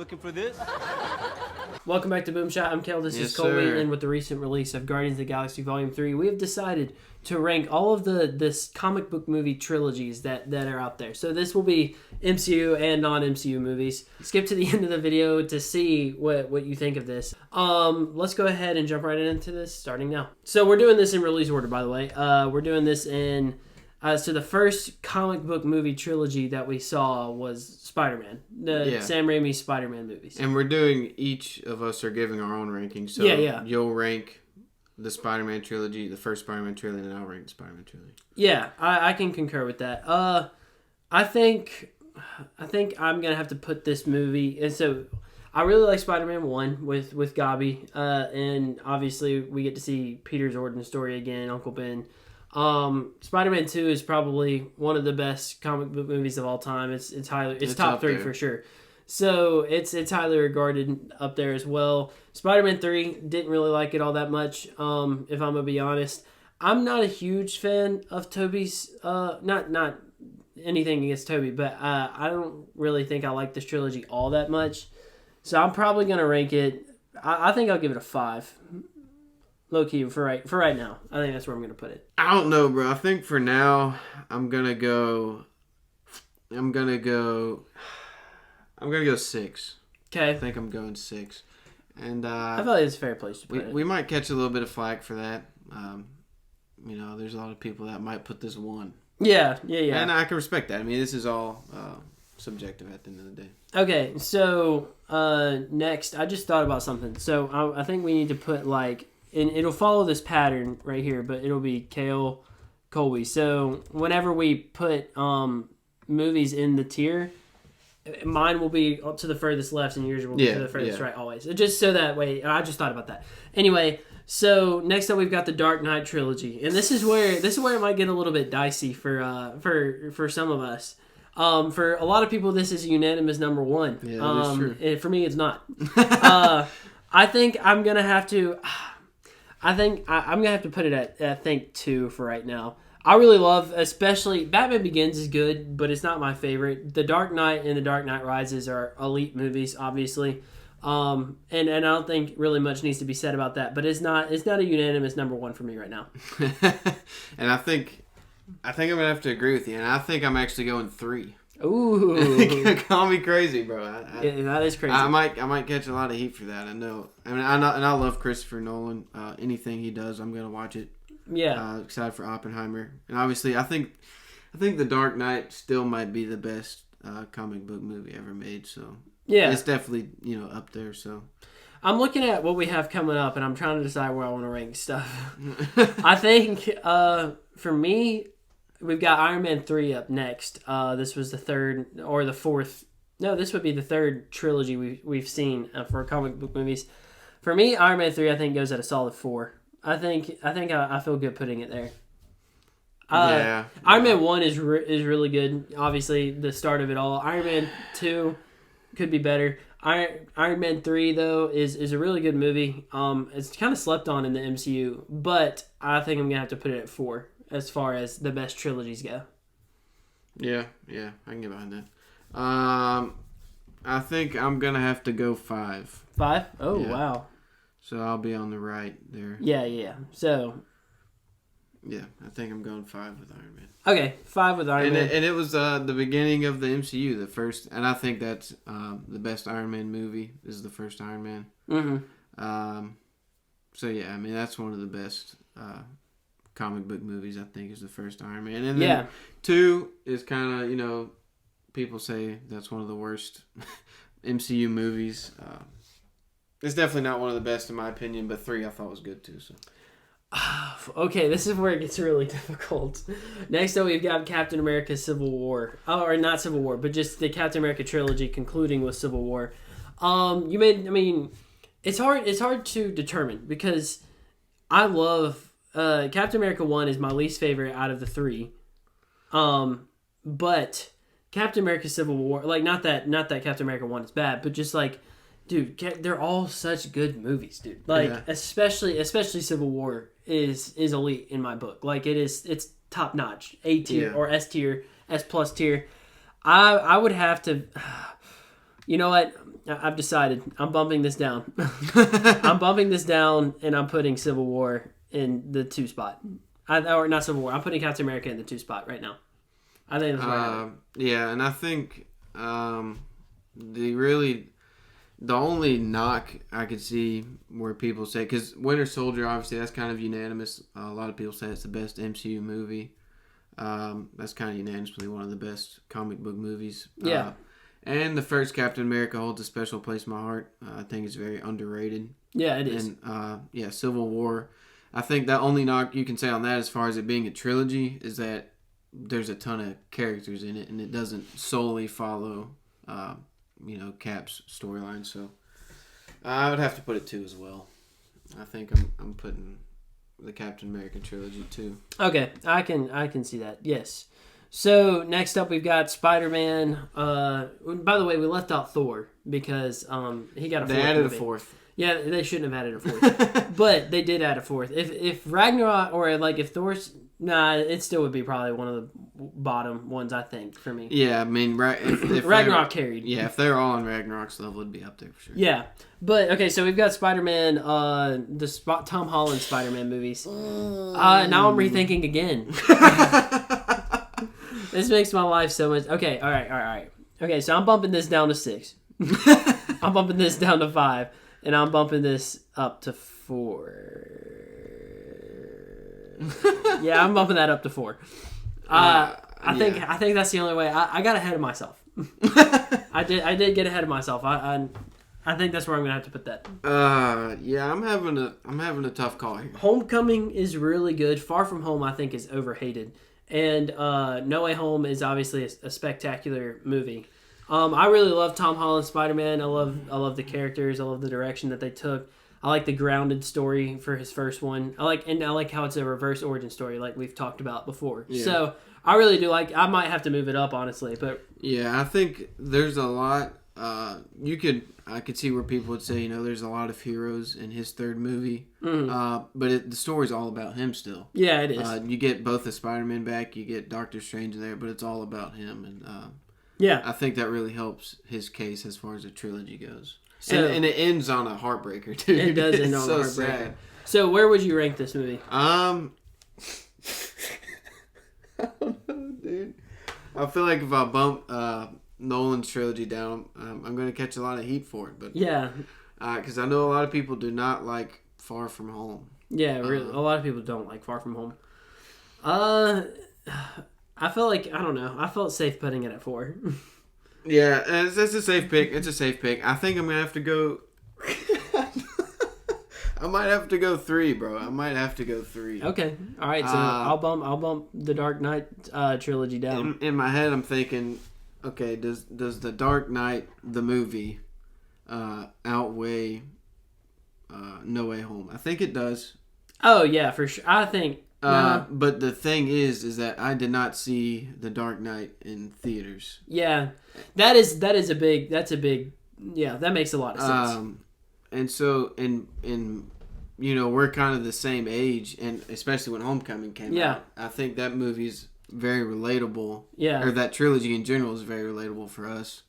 looking for this? Welcome back to BoomShot. I'm Kel. This is Colby, and with the recent release of Guardians of the Galaxy Volume 3, we have decided to rank all of this comic book movie trilogies that are out there. So this will be MCU and non-MCU movies. Skip to the end of the video to see what you think of this. Let's go ahead and jump right into this, starting now. So we're doing this in release order, by the way. We're doing this in... so the first comic book movie trilogy that we saw was Spider-Man. Sam Raimi's Spider-Man movies. And we're doing, each of us are giving our own rankings. So you'll rank the Spider-Man trilogy, the first Spider-Man trilogy, and I'll rank the Spider-Man trilogy. Yeah, I can concur with that. I think I'm going to have to put this movie... And so I really like Spider-Man 1 with Gabi. And obviously we get to see Peter's origin story again, Uncle Ben. Spider-Man 2 is probably one of the best comic book movies of all time. It's top 3 for sure. So it's highly regarded up there as well. Spider-Man 3, didn't really like it all that much, if I'm gonna be honest. I'm not a huge fan of Tobey's not anything against Tobey, but I don't really think I like this trilogy all that much. So I'm probably gonna rank it, I think I'll give it a 5. Low key for right now. I think that's where I'm gonna put it. I don't know, bro. I think for now I'm gonna go 6. Okay. I think I'm going 6. And I feel like it's a fair place to put it. We might catch a little bit of flack for that. There's a lot of people that might put this 1. Yeah. And I can respect that. I mean, this is all subjective at the end of the day. Okay, so next, I just thought about something. So I think we need to put and it'll follow this pattern right here, but it'll be Kale, Colby. So whenever we put movies in the tier, mine will be to the furthest left and yours will be to the furthest right always. Just so that way, I just thought about that. Anyway, so next up we've got the Dark Knight trilogy, and this is where it might get a little bit dicey for some of us. For a lot of people, this is unanimous number 1. Yeah, that's true. For me, it's not. I think I'm gonna have to. I'm gonna have to put it at I think 2 for right now. I really love, especially Batman Begins is good, but it's not my favorite. The Dark Knight and The Dark Knight Rises are elite movies, obviously, and I don't think really much needs to be said about that. But it's not a unanimous number 1 for me right now. And I think I'm gonna have to agree with you, and I think I'm actually going 3. Ooh, call me crazy, bro. Yeah, that is crazy. I might catch a lot of heat for that. I know. I mean, I love Christopher Nolan. Anything he does, I'm gonna watch it. Yeah. Excited for Oppenheimer, and obviously, I think The Dark Knight still might be the best comic book movie ever made. So yeah, it's definitely up there. So I'm looking at what we have coming up, and I'm trying to decide where I want to rank stuff. I think for me, we've got Iron Man 3 up next. This was the third or the fourth. No, this would be the third trilogy we've seen for comic book movies. For me, Iron Man 3 I think goes at a solid 4. I think I feel good putting it there. Iron Man 1 is really good. Obviously, the start of it all. Iron Man 2 could be better. Iron Man 3 though is a really good movie. It's kind of slept on in the MCU, but I think I'm gonna have to put it at 4 as far as the best trilogies go. Yeah, I can get behind that. I think I'm gonna have to go 5. 5? Oh yeah. Wow. So I'll be on the right there. Yeah. So. Yeah, I think I'm going 5 with Iron Man. Okay, 5 with Iron Man. And it was the beginning of the MCU, the first, and I think that's the best Iron Man movie. This is the first Iron Man. Mm-hmm. So yeah, I mean that's one of the best comic book movies. I think is the first Iron Man, and then 2 is kind of people say that's one of the worst MCU movies. It's definitely not one of the best in my opinion, but 3 I thought was good too. So. Okay, this is where it gets really difficult. Next up, we've got Captain America: Civil War, or not Civil War, but just the Captain America trilogy concluding with Civil War. It's hard to determine because I love Captain America 1 is my least favorite out of the 3. But Captain America: Civil War, not that Captain America 1 is bad, but just dude, they're all such good movies, dude. Especially Civil War is elite in my book. It's top notch, A tier or S tier, S plus tier. I would have to. You know what? I've decided. I'm bumping this down. I'm bumping this down, and I'm putting Civil War in the 2 spot. Or not Civil War. I'm putting Captain America in the 2 spot right now. I think that's right. Yeah, and I think the only knock I could see where people say, because Winter Soldier, obviously, that's kind of unanimous. A lot of people say it's the best MCU movie. That's kind of unanimously one of the best comic book movies. Yeah. And the first Captain America holds a special place in my heart. I think it's very underrated. Yeah, it is. And, Civil War. I think the only knock you can say on that as far as it being a trilogy is that there's a ton of characters in it, and it doesn't solely follow, Cap's storyline. So I would have to put it 2 as well. I think I'm putting the Captain America trilogy 2. Okay, I can see that. Yes. So next up we've got Spider-Man. By the way, we left out Thor because he got a 4th. They added a 4th. Yeah, they shouldn't have added a 4th, but they did add a 4th. If Ragnarok or if Thor's it still would be probably one of the bottom ones, I think, for me. Yeah, I mean, if Ragnarok carried. Yeah, if they're all on Ragnarok's level, it'd be up there for sure. Yeah, but okay, so we've got Spider-Man, Tom Holland Spider-Man movies. Now I'm rethinking again. This makes my life so much. Okay, all right. Okay, so I'm bumping this down to 6. I'm bumping this down to 5, and I'm bumping this up to 4. Yeah, I'm bumping that up to 4. I think that's the only way. I got ahead of myself. I did get ahead of myself. I think that's where I'm gonna have to put that. Yeah, I'm having a tough call here. Homecoming is really good. Far From Home, I think, is overhated, and No Way Home is obviously a spectacular movie. I really love Tom Holland's Spider-Man. I love the characters. I love the direction that they took. I like the grounded story for his first one. I like how it's a reverse origin story, like we've talked about before. Yeah. So I really do like. I might have to move it up, honestly, but yeah, I think there's a lot. I could see where people would say, there's a lot of heroes in his third movie, but the story's all about him still. Yeah, it is. You get both the Spider-Man back, you get Doctor Strange in there, but it's all about him, and yeah, I think that really helps his case as far as the trilogy goes. So, and it ends on a heartbreaker too. It does end on a heartbreaker. Sad. So where would you rank this movie? I don't know, dude. I feel like if I bump Nolan's trilogy down, I'm going to catch a lot of heat for it. But yeah, because I know a lot of people do not like Far From Home. Yeah, really, a lot of people don't like Far From Home. I felt like I don't know. I felt safe putting it at 4. Yeah, it's a safe pick. It's a safe pick. I think I'm gonna have to go. I might have to go 3, bro. I might have to go 3. Okay, all right. So I'll bump the Dark Knight trilogy down. In my head, I'm thinking, okay, does the Dark Knight the movie outweigh No Way Home? I think it does. Oh yeah, for sure. I think. But the thing is that I did not see The Dark Knight in theaters. Yeah, that's a big. Yeah, that makes a lot of sense. And so, we're kind of the same age, and especially when Homecoming came out, I think that movie's very relatable. Yeah, or that trilogy in general is very relatable for us.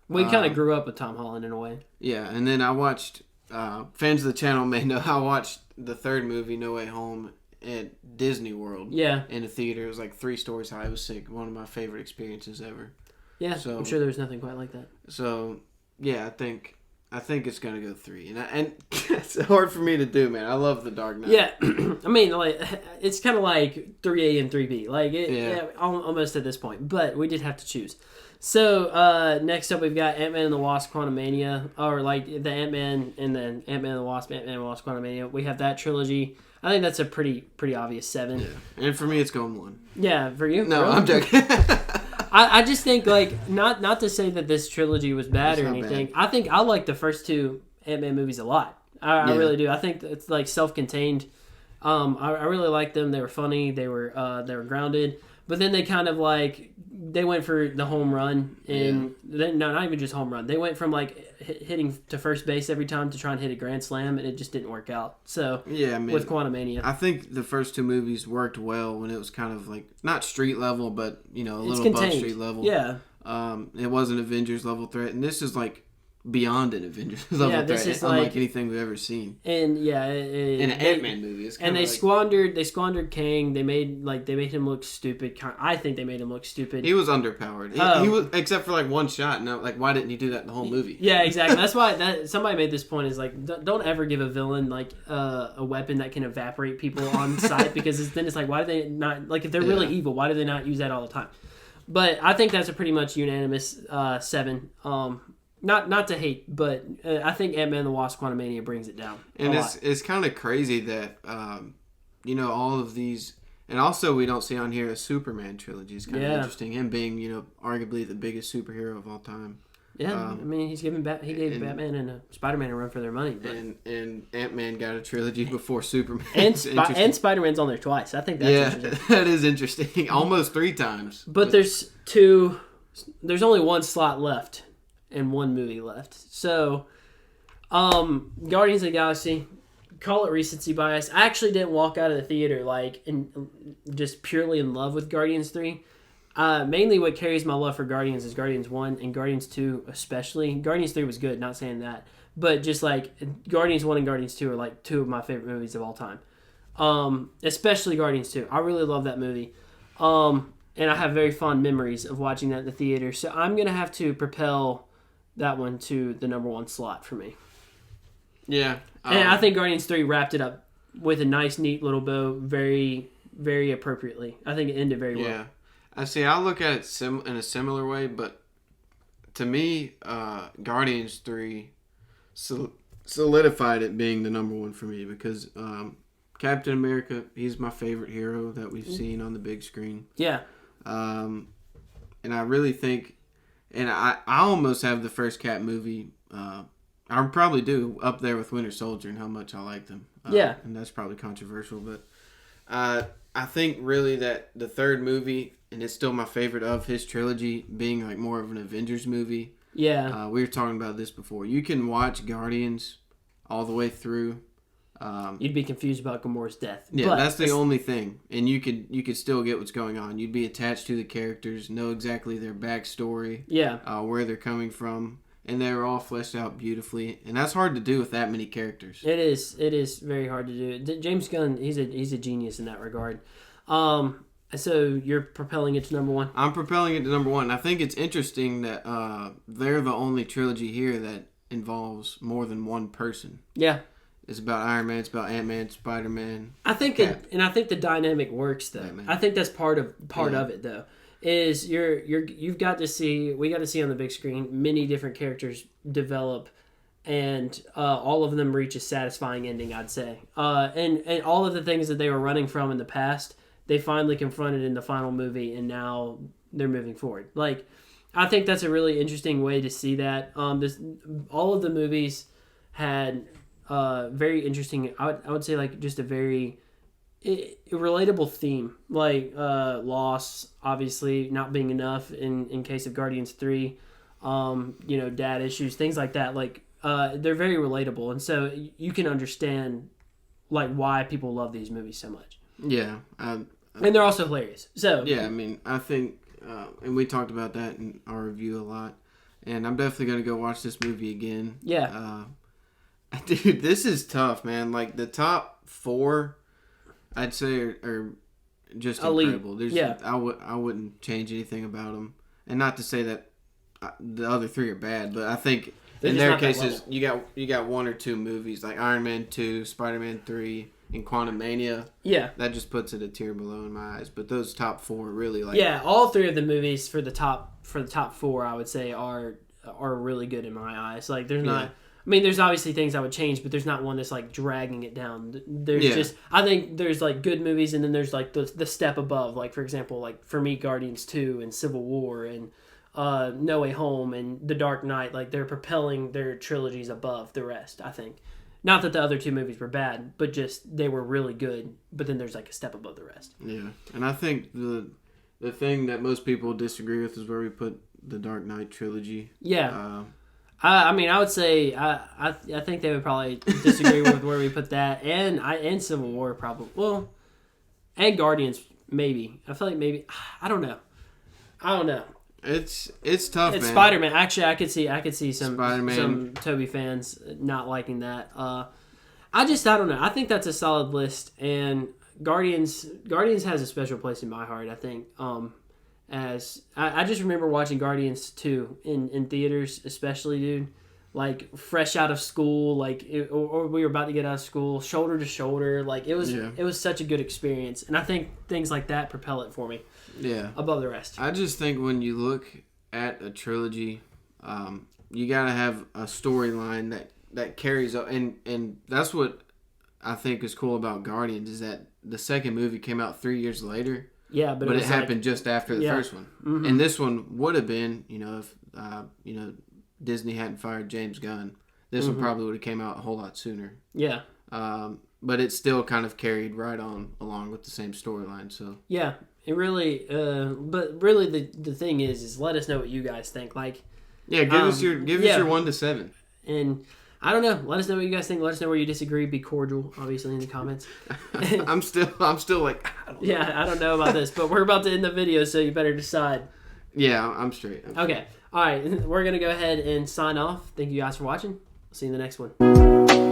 We kind of grew up with Tom Holland in a way. Yeah, and then I watched. Fans of the channel may know I watched the third movie, No Way Home, at Disney World. Yeah. In a theater. It was like 3 stories high. It was sick. One of my favorite experiences ever. Yeah. So, I'm sure there was nothing quite like that. So, yeah, I think it's going to go 3. And it's hard for me to do, man. I love The Dark Knight. Yeah. I mean, it's kind of like 3A and 3B. Almost at this point. But we did have to choose. So, next up we've got Ant-Man and the Wasp Quantumania. Or the Ant-Man and then Ant-Man and the Wasp, Ant-Man and the Wasp Quantumania. We have that trilogy. I think that's a pretty obvious 7. Yeah. And for me, it's going 1. Yeah, for you? No, really? I'm joking. I just think, not to say that this trilogy was bad or anything. Bad. I think I like the first 2 Ant-Man movies a lot. I really do. I think it's, self-contained. I really liked them. They were funny. They were grounded. But then they kind of, they went for the home run. And then, no, not even just home run. They went from, hitting to first base every time to try and hit a grand slam, and it just didn't work out. So, yeah, I mean, with Quantumania. I think the first 2 movies worked well when it was kind of not street level, but, a little above street level. Yeah. It wasn't Avengers level threat. And this is beyond an Avengers level this threat, is unlike anything we've ever seen. And in an Ant-Man movie, it's and they squandered Kang. They made him look stupid. I think they made him look stupid. He was underpowered. He was, except for like one shot. No, like why didn't he do that in the whole movie? Yeah, exactly. That's why somebody made this point is like don't ever give a villain like a weapon that can evaporate people on sight, because then it's like, why do they not, like, if they're really evil, why do they not use that all the time? But I think that's a pretty much unanimous 7. Not to hate, but I think Ant-Man and the Wasp: Quantumania brings it down. And it's kind of crazy that all of these, and also we don't see on here a Superman trilogy. It's kind of interesting. Him being arguably the biggest superhero of all time. Yeah, I mean he gave Batman and Spider-Man a run for their money. But... And Ant-Man got a trilogy before Superman. and Spider-Man's on there twice. I think that's interesting. That is interesting. Almost 3 times. But there's only one slot left and one movie left. So, Guardians of the Galaxy, call it recency bias. I actually didn't walk out of the theater just purely in love with Guardians 3. Mainly what carries my love for Guardians is Guardians 1 and Guardians 2 especially. Guardians 3 was good, not saying that. But just like Guardians 1 and Guardians 2 are like 2 of my favorite movies of all time. Especially Guardians 2. I really love that movie. And I have very fond memories of watching that in the theater. So I'm going to have to propel that one to the number 1 slot for me. Yeah. And I think Guardians 3 wrapped it up with a nice, neat little bow very, very appropriately. I think it ended very well. Yeah. I see. I look at it in a similar way, but to me, Guardians 3 solidified it being the number 1 for me because Captain America, he's my favorite hero that we've seen on the big screen. Yeah. And I really think, and I almost have the first Cap movie, I probably do, up there with Winter Soldier and how much I like them. Yeah. And that's probably controversial, but I think really that the third movie, and it's still my favorite of his trilogy, being like more of an Avengers movie. Yeah. We were talking about this before. You can watch Guardians all the way through. You'd be confused about Gamora's death. Yeah, but that's the only thing. And you could still get what's going on. You'd be attached to the characters, know exactly their backstory. Yeah. Where they're coming from. And they're all fleshed out beautifully. And that's hard to do with that many characters. It is very hard to do. James Gunn, he's a genius in that regard. So you're propelling it to number 1? I'm propelling it to number 1. I think it's interesting that they're the only trilogy here that involves more than one person. Yeah. It's about Iron Man, it's about Ant-Man, Spider-Man. I think the dynamic works though. Batman. I think that's part of it though. Is we got to see on the big screen many different characters develop, and all of them reach a satisfying ending, I'd say. And all of the things that they were running from in the past, they finally confronted in the final movie, and now they're moving forward. Like, I think that's a really interesting way to see that. All of the movies had very interesting. I would say like just a very relatable theme, like loss, obviously not being enough in case of Guardians 3. Dad issues, things like that. Like they're very relatable, and so you can understand like why people love these movies so much. Yeah, and they're also hilarious. So yeah, I mean, I think, and we talked about that in our review a lot. And I'm definitely gonna go watch this movie again. Yeah, dude, this is tough, man. Like the top 4, I'd say are just elite. Incredible. I wouldn't change anything about them. And not to say that the other 3 are bad, but I think in their cases you got 1 or 2 movies like Iron Man 2, Spider-Man 3. In Quantumania, that just puts it a tier below in my eyes. But those top 4 really like all 3 of the movies for the top 4, I would say are really good in my eyes. Like there's not, I mean, there's obviously things I would change, but there's not one that's like dragging it down. There's just, I think there's like good movies, and then there's like the step above. Like for example, like for me, Guardians 2 and Civil War and No Way Home and The Dark Knight. Like they're propelling their trilogies above the rest, I think. Not that the other 2 movies were bad, but just they were really good. But then there's like a step above the rest. Yeah, and I think the thing that most people disagree with is where we put the Dark Knight trilogy. Yeah. I mean, I would say I think they would probably disagree with where we put that, and Civil War probably. Well, and Guardians maybe. I feel like maybe I don't know. It's tough, It's man. Spider-Man. Actually, I could see some Spider-Man. Toby fans not liking that. I don't know. I think that's a solid list, and Guardians has a special place in my heart. I think. As I just remember watching Guardians 2 in theaters, especially, dude. Like fresh out of school, or we were about to get out of school, shoulder to shoulder. Like it was such a good experience, and I think things like that propel it for me. Yeah, above the rest. I just think when you look at a trilogy, you gotta have a storyline that carries up, and that's what I think is cool about Guardians is that the second movie came out 3 years later. Yeah, but it happened just after the first one, and this one would have been, if Disney hadn't fired James Gunn, this one probably would have came out a whole lot sooner. Yeah. But it still kind of carried right on along with the same storyline. So yeah, it really. But really, the thing is let us know what you guys think. Like, yeah, give us your 1 to 7. And I don't know. Let us know what you guys think. Let us know where you disagree. Be cordial, obviously, in the comments. I'm still like, I don't know about this, but we're about to end the video, so you better decide. Yeah, I'm straight. Okay. All right. We're going to go ahead and sign off. Thank you guys for watching. See you in the next one.